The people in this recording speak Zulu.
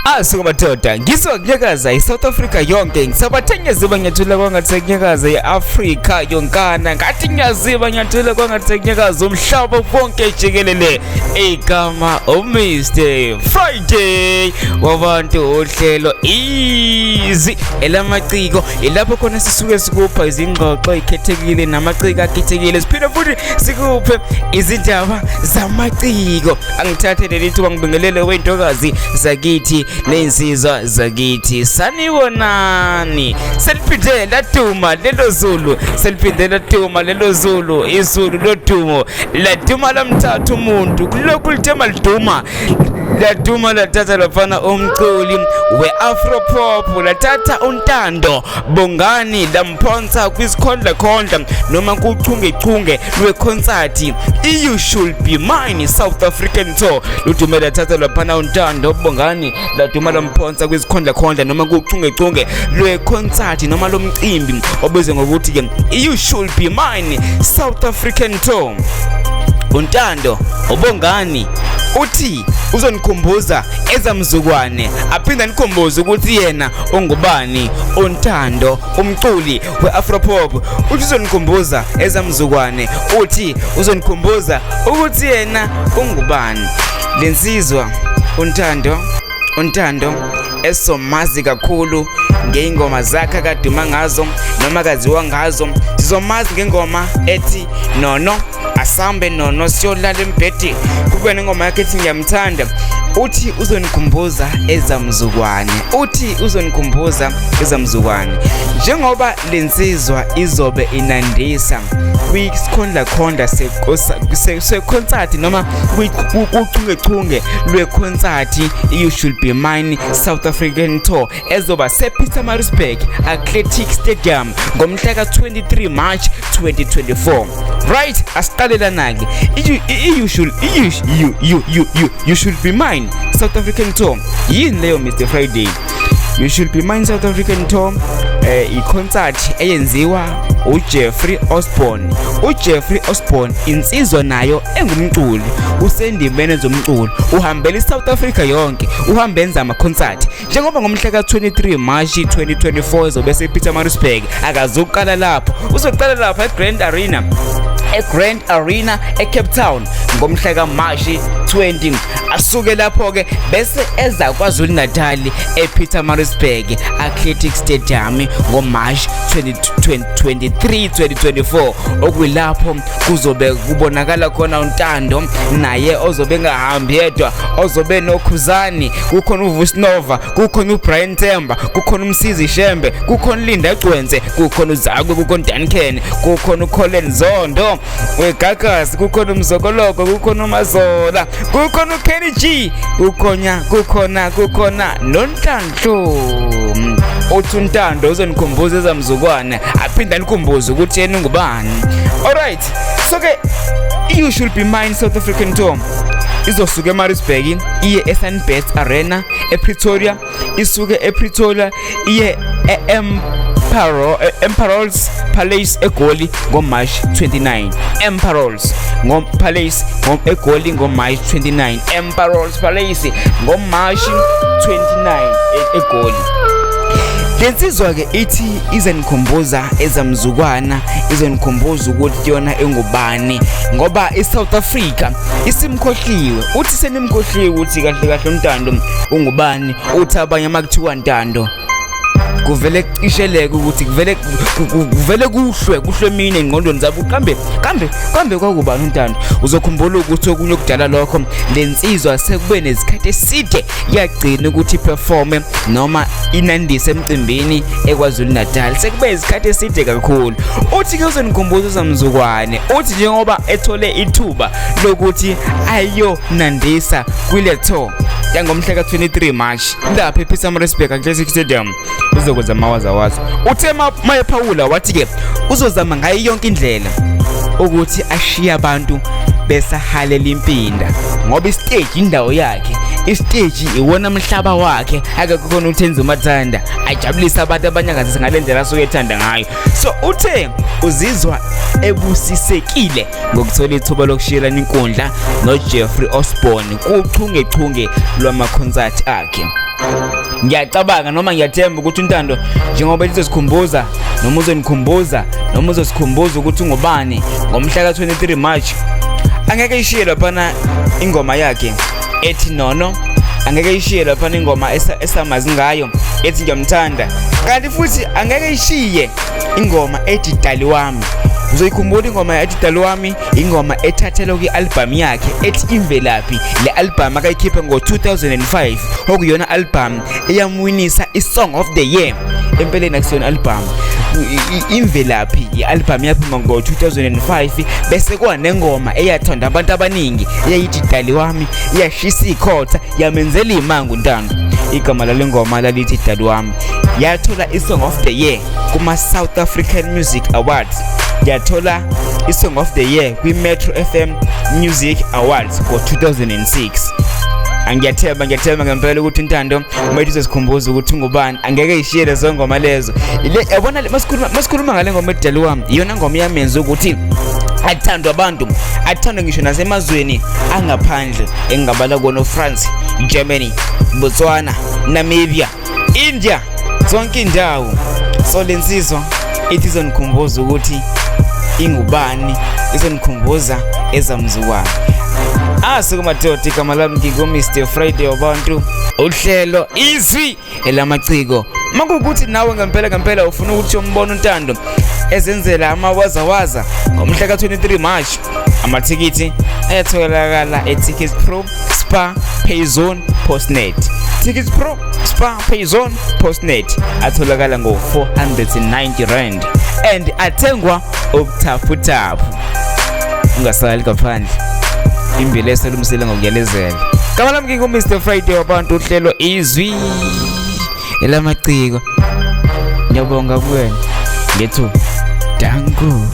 Asuka madoda ngizokunyakaza iSouth Africa yonke ngisabathe ngiyaziba ngiyathula kwangathi kunyakaza eAfrica yonkana ngathi ngiyaziba ngiyathula kwangathi kunyakaza umhlaba wonke jikelele igama Mr Friday wabantu uhlelo easy elamaciko ilapho khona sisuke sikupha izingxoxo ikhethekile namaciko akhethekile siphinde futhi sikuphe izindaba zamaciko angithathe lelithuba ngibingelele wentokazi zakithi nensizwa zakithi sanibonani seliphinde laduma lelo Zulu seliphinde laduma lelo Zulu izulu lodumo laduma lamthatha umuntu kulokhu lithema liduma laduma lathatha lafana umculi we-afro pop lathatha uNtando Bangani lamphonsa kwisikhondla noma kuchungechunge lweconcert You Should Be Mine South African Tour ludume lathatha laphana uNtando Bangani laduma lamphonsa kwisikhondla noma kuchungechunge lweconcert noma lomcimbi obizwe ngokuthi ke You Should Be Mine South African Tour. uNtando Bangani uthi uzonikhumbuza ezamzukwane aphinda nikhumbuze ukuthi yena ungubani uNtando umculi weafro pop uthi uzonikhumbuza ezamzukwane uthi uzonikhumbuza ukuthi yena ungubani lensizwa uNtando esomazi kakhulu ngeingoma zakhe kaduma ngazo noma kaziwa ngazo sizomazi ngengoma ethi nono asambe nono siyolala embhedi kube nengoma yakhe ethi ngiyamthanda uthi uzonikhumbuza ezamzukwane njengoba lensizwa izobe inandisa kwisikhondla seconcert noma kuchungechunge lweconcert You Should Be Mine South African Tour ezoba sePietermaritzburg Athletic Stadium ngomhla ka-23 March 2024 right asiqalela nake You Should Be Mine South African Tour yini leyo Mr Friday You Should Be Mine South African Tour i-concert eyenziwa uJeffrey Osborne insizwa nayo engumculi usendimene zomculo uhambela iSouth Africa yonke uhambenza ama-concert njengoba ngomhla ka-23 March 2024 zobe sePietermaritzburg akazoqala lapho uzoqala lapho eGrand Arena eCape Town ngomhla ka-March 20 asuke lapho ke bese eza kwaZulu Natal ePietermaritzburg Athletic Stadium ngoMarch 2024 okuyilapho kuzobe kubonakala khona uNtando naye ozobe ngahambi yedwa ozobe noKhuzani kukhona uVusi kukhona uBrian Temba kukhona Msizi Shembe kukhona Gcwensa kukhona Zakwe Duncan kukhona uCollen zondo weGagasi kukhona mzokoloko kukhona Mazola kukhona uKenny G kukhona noNhlanhla uthi uNtando uzonikhumbuza ezamzukwane aphinda nikhumbuze ukuthi yena ungubani. Alright, so ke You Should Be Mine South African Tour izosuka eMaritzburg iye eSunbet Arena ePretoria isuke ePretoria iye Emperor's Palace eGoli ngoMarch 29 Emperor's Palace eGoli ngoMarch 29 Emperor's Palace ngoMarch 29 eGoli. Lensizwa ke ithi izenikhumbuza ezamzukwana izonikhumbuza ukuthi yona engubani ngoba iSouth Africa isimkhohliwe uthi senimkhohliwe ukuthi kahle uNtando ungubani uthi abanye makuthiwa Ntando kuvele cisheleke ukuthi kuvele kuhlwe mina engqondweni zabo kambe kwakubani uNtando uzokhumbula ukuthi okunye okudala lokho lensizwa sekube nezikhathi eside yagcina ukuthi performe noma inandise emcimbini eKwaZulu Natal sekube izikhathi eside kakhulu uthi ke uzonikhumbuza zamzukwane uthi njengoba ethole ithuba lokuthi ayonandisa kule tour yangomhla ka-23 March lapha ePietermaritzburg Athletic Stadium uzokwenza amawazawaza uthema mayephawula wathi ke uzozama ngayo yonke indlela ukuthi ashiye abantu besahalela impinda ngoba istage indawo yakhe istage iwona umhlaba wakhe akakhona uthenza umathanda ajabulisa abantu abanyakazisa ngalendlela asuke ethanda ngayo so uthe uzizwa ebusisekile ngokuthola ithuba lokushiyelana inkundla noJeffrey Osborne kuchungechunge lwama concert akhe. ngiyacabanga noma ngiyathemba ukuthi uNtando njengoba lizosikhumbuza noma uzonikhumbuza noma uzosikhumbuza ukuthi ungubani ngomhla ka 23 March, angeke ishiye lapha ingoma yakhe ethi nono, angeke ishiye lapha ingoma esamazi ngayo ethi ngiyamthanda, kanti futhi angeke ishiye ingoma ethi dali wami. Uzoyikhumbula ingoma ethi dali wami, ingoma ethathelwa kwi-album yakhe ethi Imvelaphi. Le album akayikhipha ngo-2005 okuyona album eyamwinisa i-Song of the Year. Empeleni akusiyona album, Imvelaphi i-album yaphuma ngo-2005, bese kwanengoma eyathonda abantu abaningi eyayithi dali wami, iyashisa ikhotha, yamenzela imanga uNtando. Igama lale ngoma lalithi dali wami yathola i-Song of the Year kuma South African Music Awards, yathola i-Song of the Year kwi-Metro FM Music Awards ngo-2006. Ngiyathemba ngempela ukuthi uNtando umayithu uzosikhumbuza ukuthi ungubani, angeke ishiye lezo ngoma lezo. Yabona masikhuluma ngale ngoma edali wami, iyona ngoma yamenza ukuthi athandwe abantu, athandwe ngisho nasemazweni angaphandle engabala kuno France, Germany, Botswana, Namibia, India, zonke indawo. So lensizwa ithi izonikhumbuza ukuthi ingubani, izonikhumbuza ezamzukwani. Asikumadoda, igama lami ngingu-Mr. Friday wabantu, uhlelo izwi elamaciko. Makukuthi nawe ngempela ufuna ukuthi umbone uNtando ezenzela amawazawaza ngomhla ka 23 March, amathikithi ayatholakala eTickets Pro, Spar, Payzone, Postnet. Tickets Pro, Spar, Payzone, Postnet atholakala ngo-490 rand and athengwa ubuthaphutaphu. Ungasali kaphandle, imbelesa lumsela ngokuyelezela. Igama lami ngingu-Mr. Friday wabantu, uhlelo izwi elamaciko. Ngiyabonga kuwena ngethu. Danko.